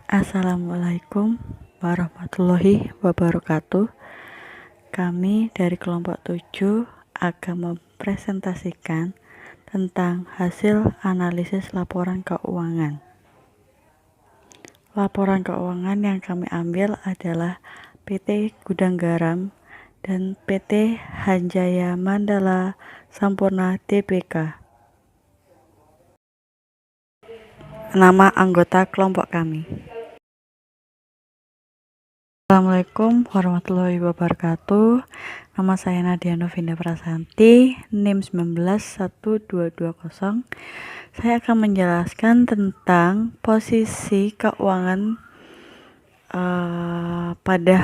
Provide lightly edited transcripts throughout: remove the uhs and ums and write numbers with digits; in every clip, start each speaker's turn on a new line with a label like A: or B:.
A: Assalamualaikum warahmatullahi wabarakatuh. Kami dari kelompok 7 akan mempresentasikan tentang hasil analisis laporan keuangan. Laporan keuangan yang kami ambil adalah PT Gudang Garam dan PT Hanjaya Mandala Sampurna Tbk. Nama anggota kelompok kami. Assalamualaikum warahmatullahi wabarakatuh. Nama saya Nadia Novinda Prasanti, NIM 191220. Saya akan menjelaskan tentang posisi keuangan pada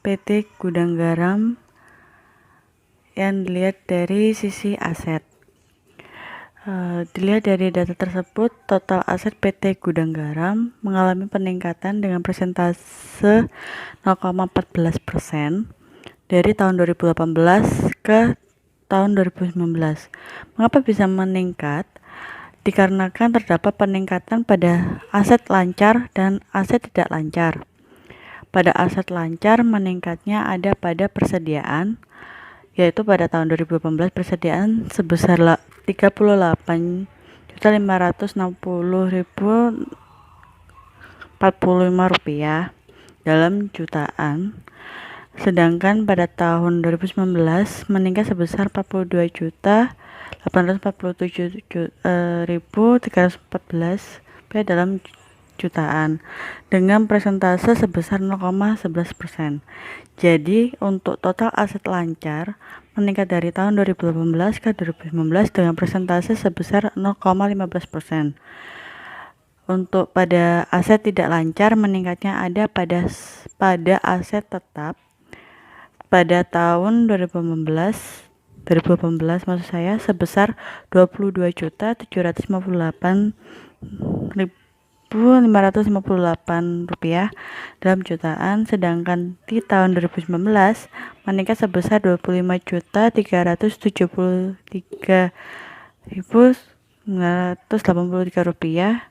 A: PT Gudang Garam yang dilihat dari sisi aset. Dilihat dari data tersebut, total aset PT Gudang Garam mengalami peningkatan dengan persentase 0,14% dari tahun 2018 ke tahun 2019. Mengapa bisa meningkat? Dikarenakan terdapat peningkatan pada aset lancar dan aset tidak lancar. Pada aset lancar meningkatnya ada pada persediaan, yaitu pada tahun 2018 persediaan sebesar 38.560.045 rupiah dalam jutaan, sedangkan pada tahun 2019 meningkat sebesar 42.847.314 rupiah dalam jutaan dengan persentase sebesar 0,11%. Jadi untuk total aset lancar meningkat dari tahun 2018 ke 2019 dengan persentase sebesar 0,15%. Untuk pada aset tidak lancar meningkatnya ada pada aset tetap pada tahun 2018 maksud saya sebesar 22.758.558 rupiah dalam jutaan, sedangkan di tahun 2019 meningkat sebesar 25.373.983 rupiah.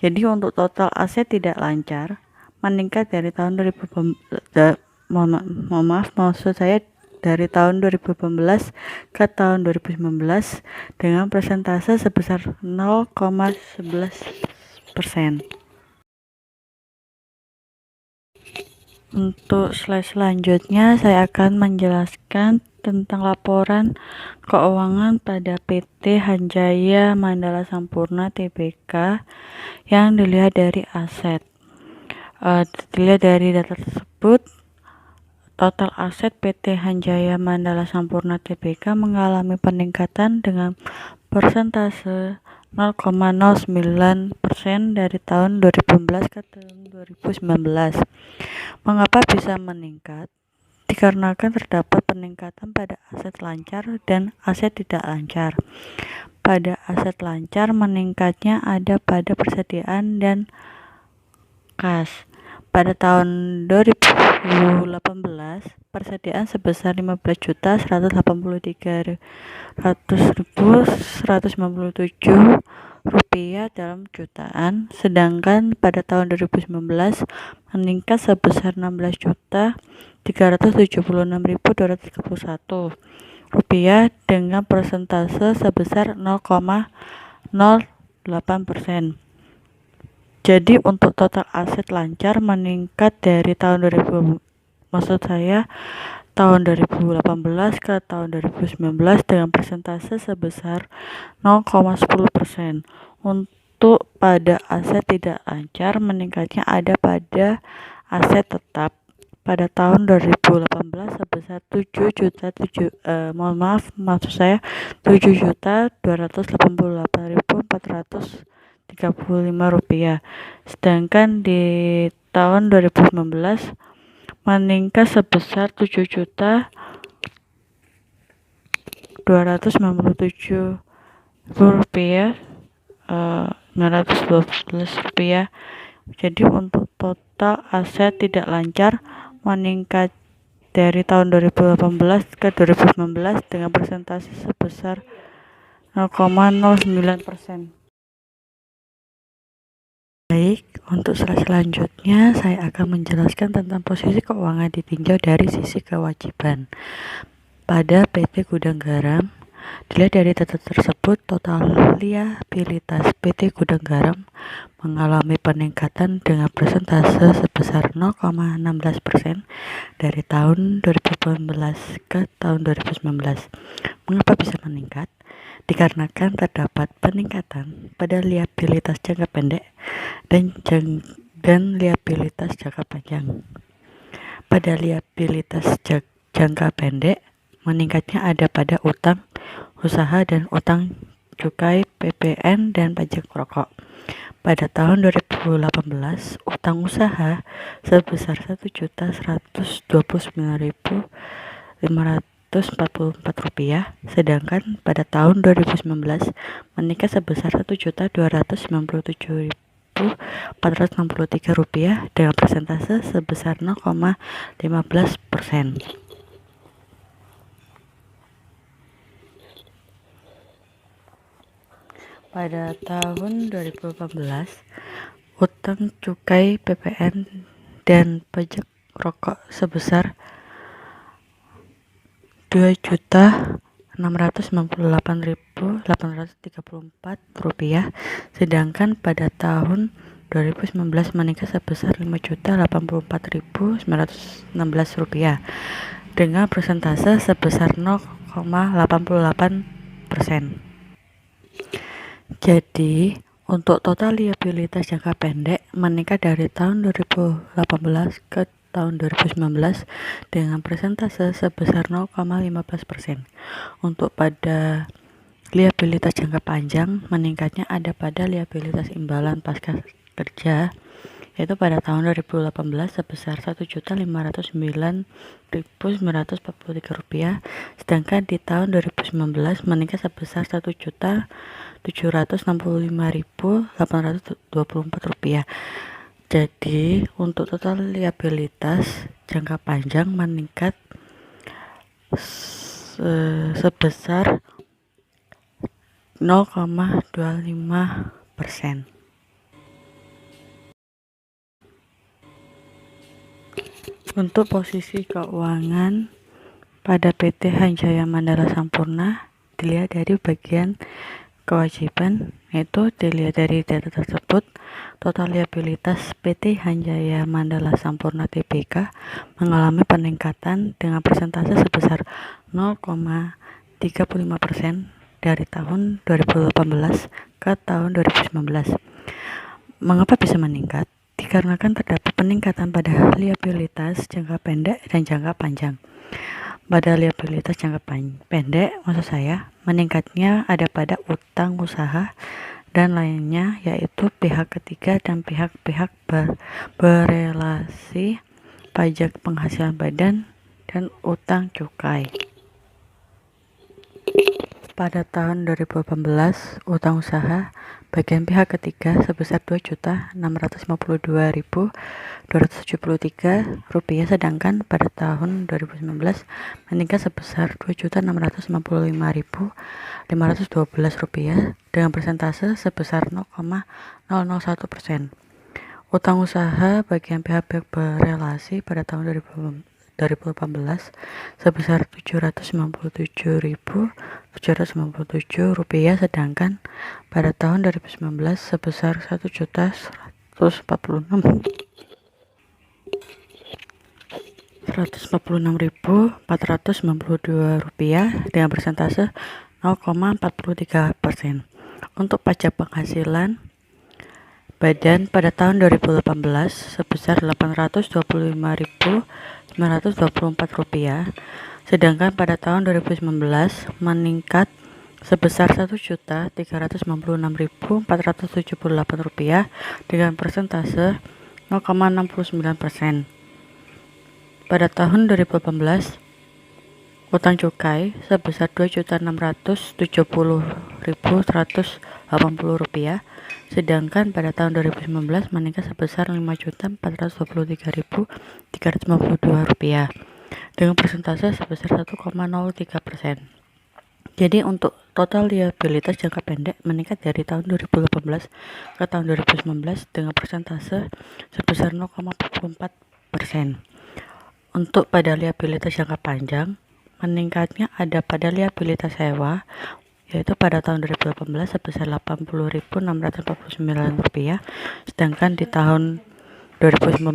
A: Jadi untuk total aset tidak lancar meningkat dari tahun 2018 ke tahun 2019 dengan persentase sebesar 0,11%. Untuk slide selanjutnya saya akan menjelaskan tentang laporan keuangan pada PT Hanjaya Mandala Sampurna Tbk yang dilihat dari aset. Dilihat dari data tersebut, total aset PT Hanjaya Mandala Sampurna Tbk mengalami peningkatan dengan persentase 0,09% dari tahun 2015 ke tahun 2019. Mengapa bisa meningkat? Dikarenakan terdapat peningkatan pada aset lancar dan aset tidak lancar. Pada aset lancar meningkatnya ada pada persediaan dan kas. Pada tahun 2018 persediaan sebesar 15.183.197 rupiah dalam jutaan, sedangkan pada tahun 2019 meningkat sebesar 16.376.231 rupiah dengan persentase sebesar 0,08%. Jadi untuk total aset lancar meningkat dari tahun 2018 ke tahun 2019 dengan persentase sebesar 0,10%. Untuk pada aset tidak lancar meningkatnya ada pada aset tetap pada tahun 2018 sebesar 7.288.435 rupiah, sedangkan di tahun 2019 meningkat sebesar 7.297 rupiah 912 rupiah. Jadi untuk total aset tidak lancar meningkat dari tahun 2018 ke 2019 dengan persentase sebesar 0,09%. Baik, untuk slide selanjutnya saya akan menjelaskan tentang posisi keuangan ditinjau dari sisi kewajiban. Pada PT Gudang Garam, dilihat dari data tersebut, total liabilitas PT Gudang Garam mengalami peningkatan dengan persentase sebesar 0,16% dari tahun 2018 ke tahun 2019. Mengapa bisa meningkat? Dikarenakan terdapat peningkatan pada liabilitas jangka pendek dan liabilitas jangka panjang. Pada liabilitas jangka pendek, meningkatnya ada pada utang usaha dan utang cukai PPN dan pajak rokok. Pada tahun 2018, utang usaha sebesar Rp1.129.544, sedangkan pada tahun 2019 meningkat sebesar Rp1.297.463 dengan persentase sebesar 0,15%. Pada tahun 2018, utang cukai PPN dan pajak rokok sebesar Rp2.698.834, sedangkan pada tahun 2019 meningkat sebesar Rp5.084.916 dengan persentase sebesar 0,88%. Jadi, untuk total liabilitas jangka pendek meningkat dari tahun 2018 ke tahun 2019 dengan persentase sebesar 0,15%. Untuk pada liabilitas jangka panjang, meningkatnya ada pada liabilitas imbalan pasca kerja, yaitu pada tahun 2018 sebesar Rp1.509.943, sedangkan di tahun 2019 meningkat sebesar Rp1.765.824. Jadi, untuk total liabilitas jangka panjang meningkat sebesar 0,25%. Untuk posisi keuangan pada PT Hanjaya Mandala Sampurna, dilihat dari bagian kewajiban, yaitu dilihat dari data tersebut, total liabilitas PT Hanjaya Mandala Sampurna Tbk mengalami peningkatan dengan persentase sebesar 0,35% dari tahun 2018 ke tahun 2019. Mengapa bisa meningkat? Dikarenakan terdapat peningkatan pada liabilitas jangka pendek dan jangka panjang. Pada liabilitas jangka pendek, maksud saya, meningkatnya ada pada utang usaha dan lainnya, yaitu pihak ketiga dan pihak-pihak berelasi, pajak penghasilan badan, dan utang cukai. Pada tahun 2018, utang usaha bagian pihak ketiga sebesar Rp2.622.273, sedangkan pada tahun 2019 meningkat sebesar Rp2.655.512 dengan persentase sebesar 0,001%. Utang usaha bagian pihak-pihak berelasi pada tahun 2018 sebesar Rp797.797, sedangkan pada tahun 2019 sebesar Rp146.492 dengan persentase 0,43%. Untuk pajak penghasilan badan pada tahun 2018 sebesar Rp825.924, sedangkan pada tahun 2019 meningkat sebesar Rp1.396.478 dengan persentase 0,69%. Pada tahun 2018, utang cukai sebesar Rp2.670.180, sedangkan pada tahun 2019 meningkat sebesar Rp5.423.352 dengan persentase sebesar 1,03%. Jadi untuk total liabilitas jangka pendek meningkat dari tahun 2018 ke tahun 2019 dengan persentase sebesar 0,44%. Untuk pada liabilitas jangka panjang, meningkatnya ada pada liabilitas sewa, yaitu pada tahun 2018 sebesar Rp80.649, sedangkan di tahun 2019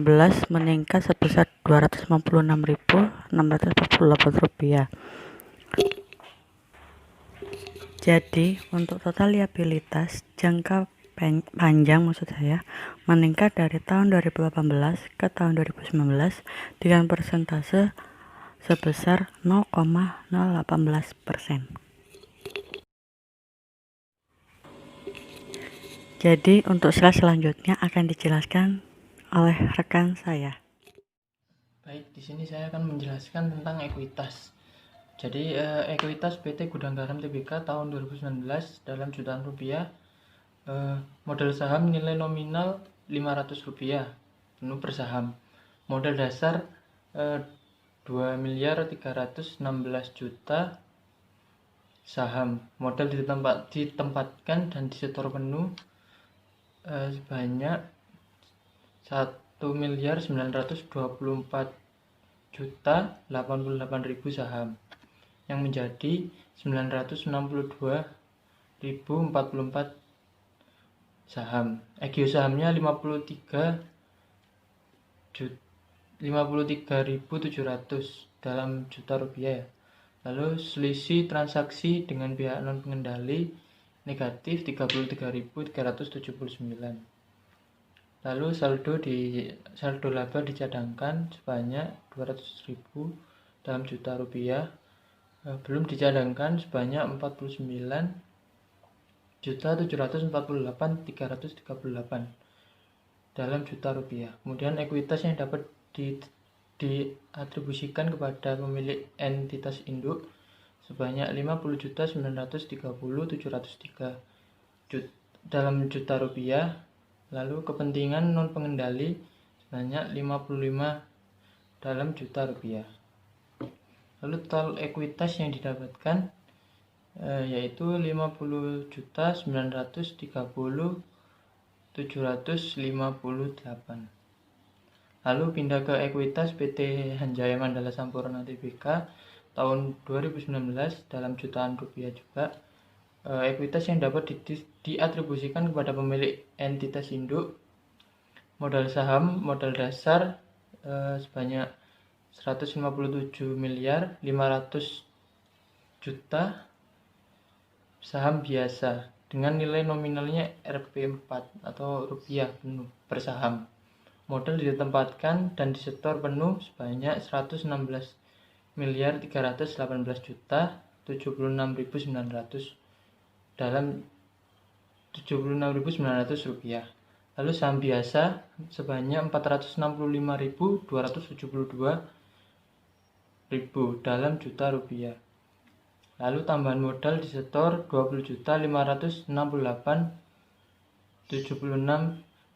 A: meningkat sebesar Rp256.648. Jadi untuk total liabilitas jangka panjang maksud saya meningkat dari tahun 2018 ke tahun 2019 dengan persentase sebesar 0,018%. Jadi untuk slide selanjutnya akan dijelaskan oleh rekan saya.
B: Baik, di sini saya akan menjelaskan tentang ekuitas. Jadi ekuitas PT Gudang Garam Tbk tahun 2019 dalam jutaan rupiah. Modal saham nilai nominal Rp500 penuh per saham. Modal dasar 2.316.000.000 saham. Modal ditempatkan dan disetor penuh sebanyak 1.924.088.000 saham yang menjadi 962.044 saham. EGIO sahamnya 53.700 dalam juta rupiah ya. Lalu selisih transaksi dengan pihak non pengendali negatif 33.379. Lalu saldo laba dicadangkan sebanyak 200.000 dalam juta rupiah. Belum dicadangkan sebanyak 49.748.338 dalam juta rupiah. Kemudian ekuitas yang dapat diatribusikan kepada pemilik entitas induk sebanyak 50.930.703 dalam juta rupiah. Lalu kepentingan non pengendali sebanyak 55 dalam juta rupiah. Lalu total ekuitas yang didapatkan yaitu 50.930.758. Lalu pindah ke ekuitas PT Hanjaya Mandala Sampurna Tbk tahun 2019 dalam jutaan rupiah juga. Ekuitas yang dapat diatribusikan kepada pemilik entitas induk, modal saham modal dasar sebanyak 157.500.000.000 saham biasa dengan nilai nominalnya Rp4 atau rupiah penuh per saham. Modal ditempatkan dan disetor penuh sebanyak 116.318.000.076.900 dalam 76.900 rupiah. Lalu saham biasa sebanyak 465.272.000 dalam juta rupiah. Lalu tambahan modal disetor 20.568.76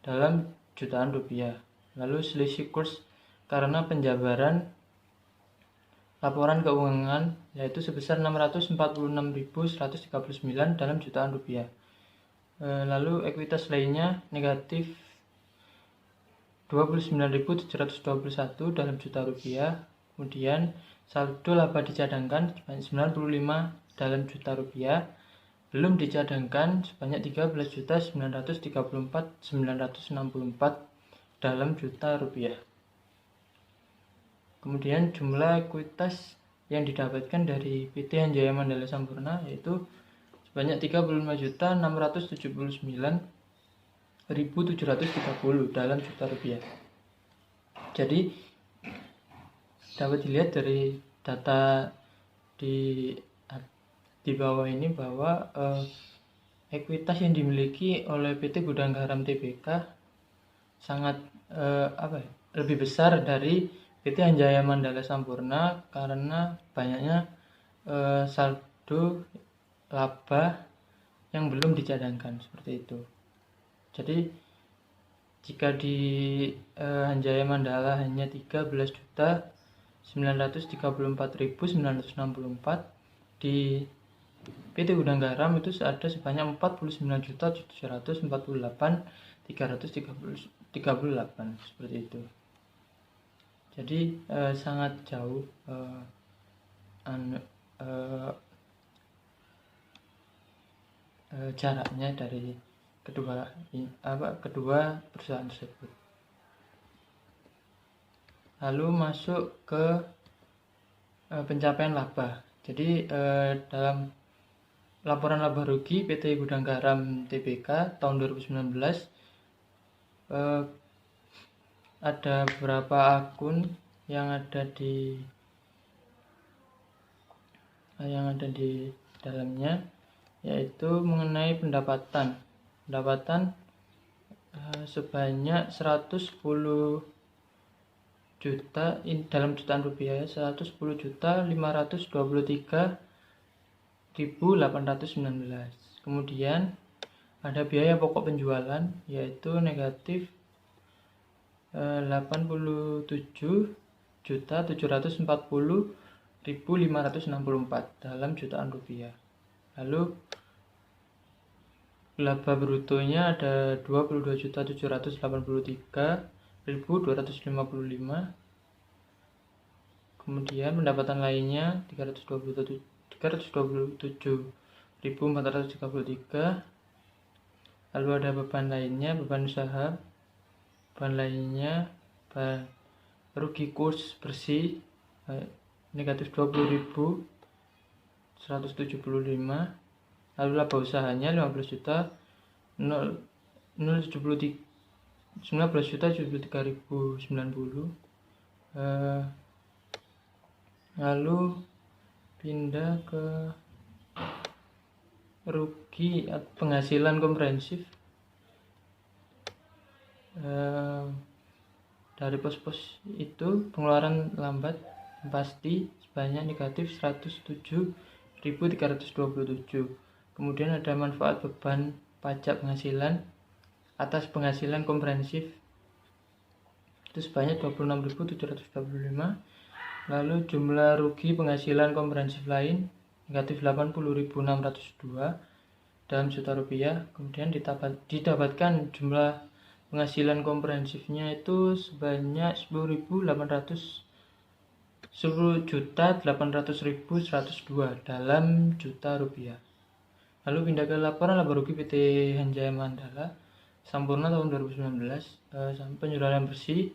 B: dalam jutaan rupiah. Lalu selisih kurs karena penjabaran laporan keuangan yaitu sebesar 646.139 dalam jutaan rupiah. Lalu ekuitas lainnya negatif 29.721 dalam juta rupiah. Kemudian saldo laba dicadangkan sebanyak 95 dalam juta rupiah. Belum dicadangkan sebanyak 13.934.964 dalam juta rupiah. Kemudian jumlah ekuitas yang didapatkan dari PT Hanjaya Mandala Sampurna yaitu sebanyak 35.679.730 dalam juta rupiah. Jadi dapat dilihat dari data di bawah ini bahwa ekuitas yang dimiliki oleh PT Gudang Garam Tbk sangat lebih besar dari PT Hanjaya Mandala Sampurna karena banyaknya saldo laba yang belum dicadangkan seperti itu. Jadi jika di Hanjaya Mandala hanya 13.934.964, di PT Gudang Garam itu ada sebanyak 49.748.338 seperti itu. Jadi sangat jauh jaraknya dari kedua perusahaan tersebut. Lalu masuk ke pencapaian laba. Jadi dalam laporan laba rugi PT Gudang Garam Tbk tahun 2019 ada beberapa akun yang ada di dalamnya, yaitu mengenai pendapatan sebanyak 110 juta dalam jutaan rupiah, 110.523.819. Kemudian ada biaya pokok penjualan yaitu negatif 87.740.564 dalam jutaan rupiah. Lalu laba brutonya ada 22.783.255. Kemudian pendapatan lainnya 327.433. Lalu ada beban lainnya, beban usaha. Beban lainnya rugi kurs bersih negatif 20.175. Lalu laba usahanya 19.073.090. Lalu pindah ke rugi penghasilan komprehensif. Dari pos-pos itu pengeluaran lambat pasti sebanyak negatif 107.327. Kemudian ada manfaat beban pajak penghasilan atas penghasilan komprehensif itu sebanyak 26.725. Lalu jumlah rugi penghasilan komprehensif lain negatif 80.602 dalam juta rupiah. Kemudian didapatkan jumlah penghasilan komprehensifnya itu sebanyak 10.800.102 dalam juta rupiah. Lalu pindah ke laporan laba rugi PT Hanjaya Mandala Sampurna tahun 2019. Penjualan bersih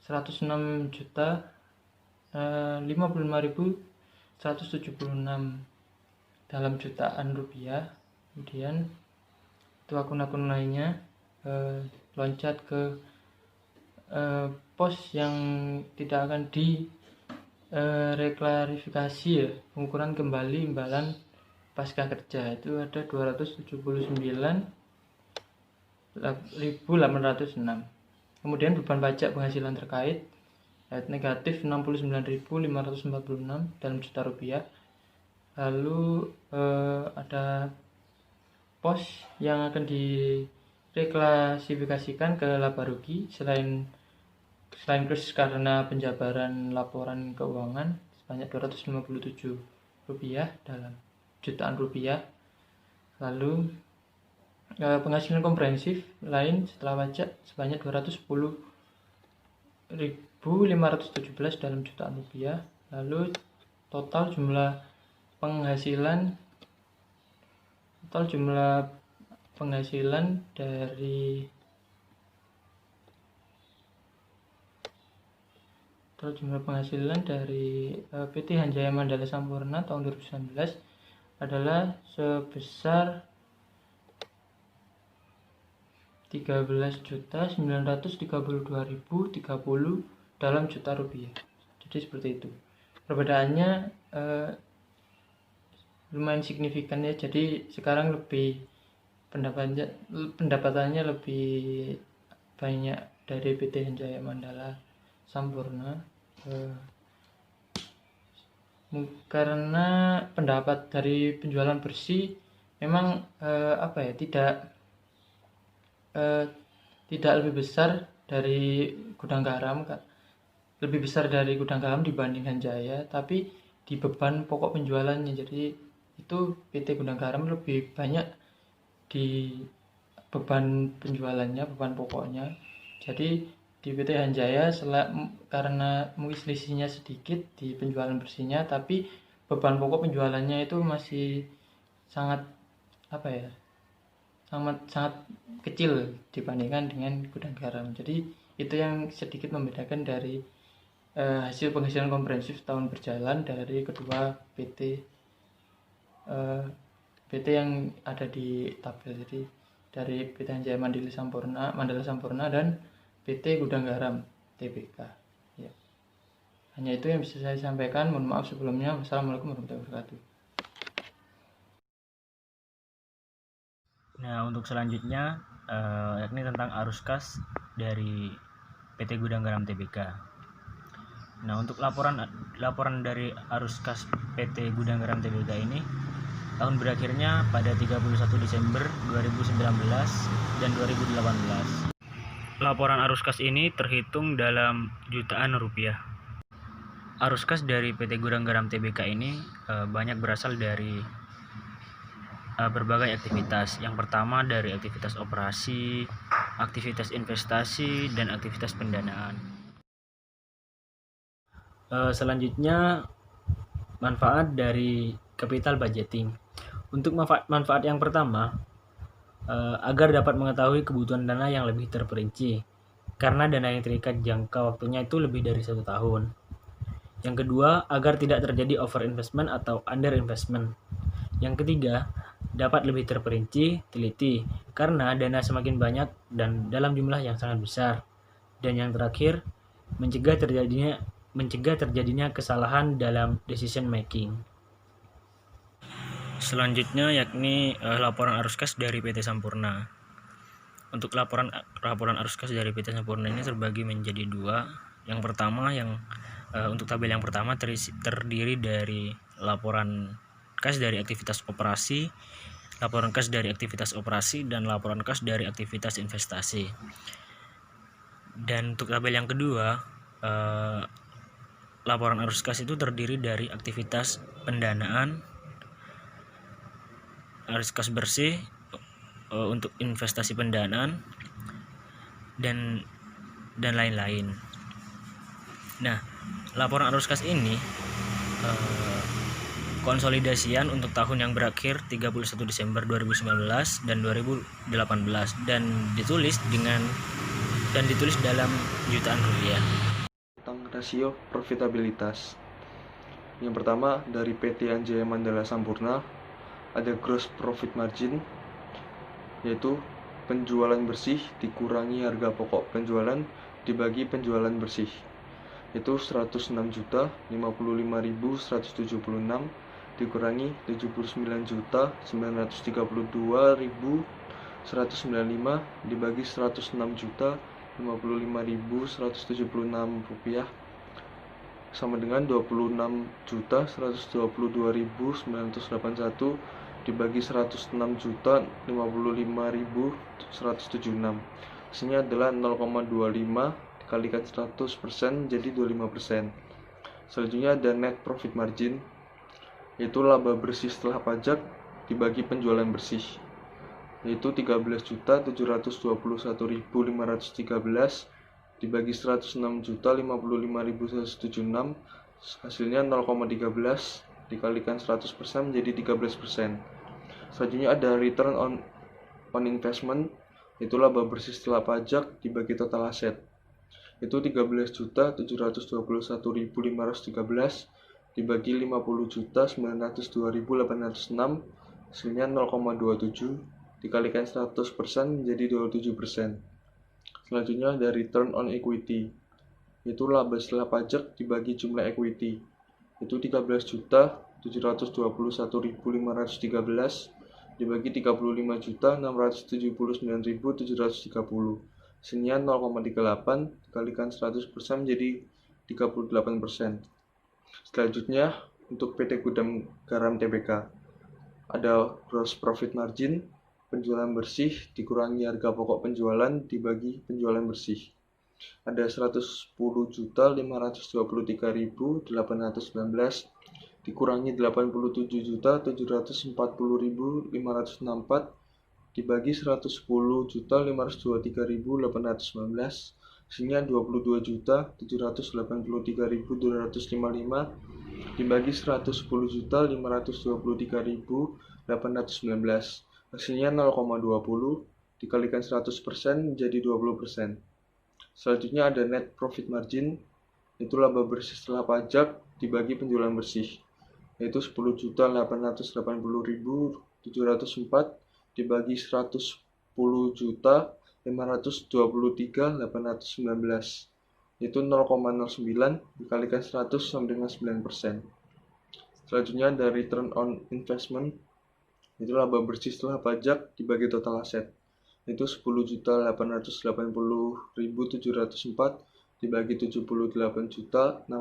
B: 106.055.176 dalam jutaan rupiah. Kemudian itu akun-akun lainnya loncat ke pos yang tidak akan reklarifikasi ya, pengukuran kembali imbalan pasca kerja itu ada 279.806. Kemudian beban pajak penghasilan terkait negatif 69.546 dalam juta rupiah. Lalu ada pos yang akan direklasifikasikan ke laba rugi selain kurs karena penjabaran laporan keuangan sebanyak 257 rupiah dalam jutaan rupiah. Lalu penghasilan komprehensif lain setelah pajak sebanyak 210.517 dalam jutaan rupiah. Lalu total jumlah penghasilan dari PT Hanjaya Mandala Sampurna tahun 2019 adalah sebesar 13.932.030 dalam juta rupiah. Jadi seperti itu. Perbedaannya lumayan signifikan ya. Jadi sekarang lebih pendapatannya lebih banyak dari PT Hanjaya Mandala Sampurna karena pendapat dari penjualan bersih memang tidak lebih besar dari Gudang Garam, lebih besar dari Gudang Garam dibanding Hanjaya, tapi di beban pokok penjualannya. Jadi itu PT Gudang Garam lebih banyak di beban penjualannya, beban pokoknya. Jadi di PT Hanjaya karena mungkin selisihnya sedikit di penjualan bersihnya, tapi beban pokok penjualannya itu masih sangat sangat kecil dibandingkan dengan Gudang Garam. Jadi itu yang sedikit membedakan dari hasil penghasilan komprehensif tahun berjalan dari kedua PT yang ada di tabel. Jadi dari PT Hanjaya Mandala Sampurna dan PT Gudang Garam TBK. Ya. Hanya itu yang bisa saya sampaikan. Mohon maaf sebelumnya. Wassalamualaikum warahmatullahi wabarakatuh.
C: Nah, untuk selanjutnya yakni tentang arus kas dari PT Gudang Garam TBK. Nah, untuk laporan dari arus kas PT Gudang Garam TBK ini tahun berakhirnya pada 31 Desember 2019 dan 2018. Laporan arus kas ini terhitung dalam jutaan rupiah. Arus kas dari PT Gudang Garam TBK ini banyak berasal dari berbagai aktivitas. Yang pertama dari aktivitas operasi, aktivitas investasi, dan aktivitas pendanaan. Selanjutnya manfaat dari capital budgeting. Untuk manfaat yang pertama, agar dapat mengetahui kebutuhan dana yang lebih terperinci, karena dana yang terikat jangka waktunya itu lebih dari 1 tahun. Yang kedua, agar tidak terjadi over investment atau under investment. Yang ketiga, dapat lebih terperinci, teliti, karena dana semakin banyak dan dalam jumlah yang sangat besar. Dan yang terakhir, mencegah terjadinya kesalahan dalam decision making. Selanjutnya yakni laporan arus kas dari PT Sampurna. Untuk laporan arus kas dari PT Sampurna ini terbagi menjadi 2. Yang pertama untuk tabel yang pertama terdiri dari laporan kas dari aktivitas operasi, laporan kas dari aktivitas operasi, dan laporan kas dari aktivitas investasi. Dan untuk tabel yang kedua, laporan arus kas itu terdiri dari aktivitas pendanaan, arus kas bersih untuk investasi pendanaan, dan lain-lain. Nah, laporan arus kas ini konsolidasian untuk tahun yang berakhir 31 Desember 2019 dan 2018 dan ditulis dalam jutaan rupiah.
D: Tentang rasio profitabilitas. Yang pertama dari PT Hanjaya Mandala Sampurna ada gross profit margin, yaitu penjualan bersih dikurangi harga pokok penjualan dibagi penjualan bersih, itu 106.055.176 dikurangi 79.932.195 dibagi 106.055.176 rupiah sama dengan 26.122.981 dibagi 106.055.176. Hasilnya adalah 0,25 dikalikan 100% jadi 25%. Selanjutnya ada net profit margin, yaitu laba bersih setelah pajak dibagi penjualan bersih, yaitu 13.721.513 dibagi 106.055.176, hasilnya 0,13 dikalikan 100% menjadi 13%. Selanjutnya ada return on investment, yaitu laba bersih setelah pajak dibagi total aset, itu 13.721.513 dibagi 50.902.806, hasilnya 0,27 dikalikan 100% menjadi 27%. Selanjutnya ada return on equity, yaitu laba setelah pajak dibagi jumlah equity, itu 13.721.513 dibagi 35.679.730, hasilnya 0,38 dikalikan 100% menjadi 38%. Selanjutnya untuk PT Gudang Garam TBK ada gross profit margin, penjualan bersih dikurangi harga pokok penjualan dibagi penjualan bersih, ada 110.523.819 dikurangi 87.740.564 dibagi 110.523.819, hasilnya 22.783.255 dibagi 110.523.819, hasilnya 0,20 dikalikan 100% menjadi 20%. Selanjutnya ada net profit margin, itu laba bersih setelah pajak dibagi penjualan bersih, yaitu 10.880.704 dibagi 110.523.819, yaitu 0,09 dikalikan 100 sama dengan 9%. Selanjutnya ada return on investment, itu laba bersih setelah pajak dibagi total aset, itu 10.880.704 dibagi 78.647.274,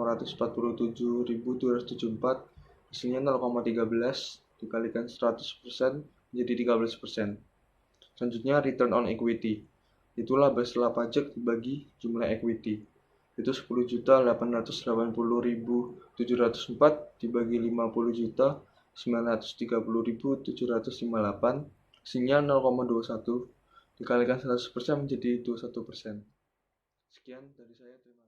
D: hasilnya 0,13 dikalikan 100% menjadi 13%. Selanjutnya return on equity, itu laba setelah pajak dibagi jumlah equity, itu 10.880.704 dibagi 50.930.758, hasilnya 0,21 dikalikan 100% menjadi 21%. Sekian dari saya, terima kasih.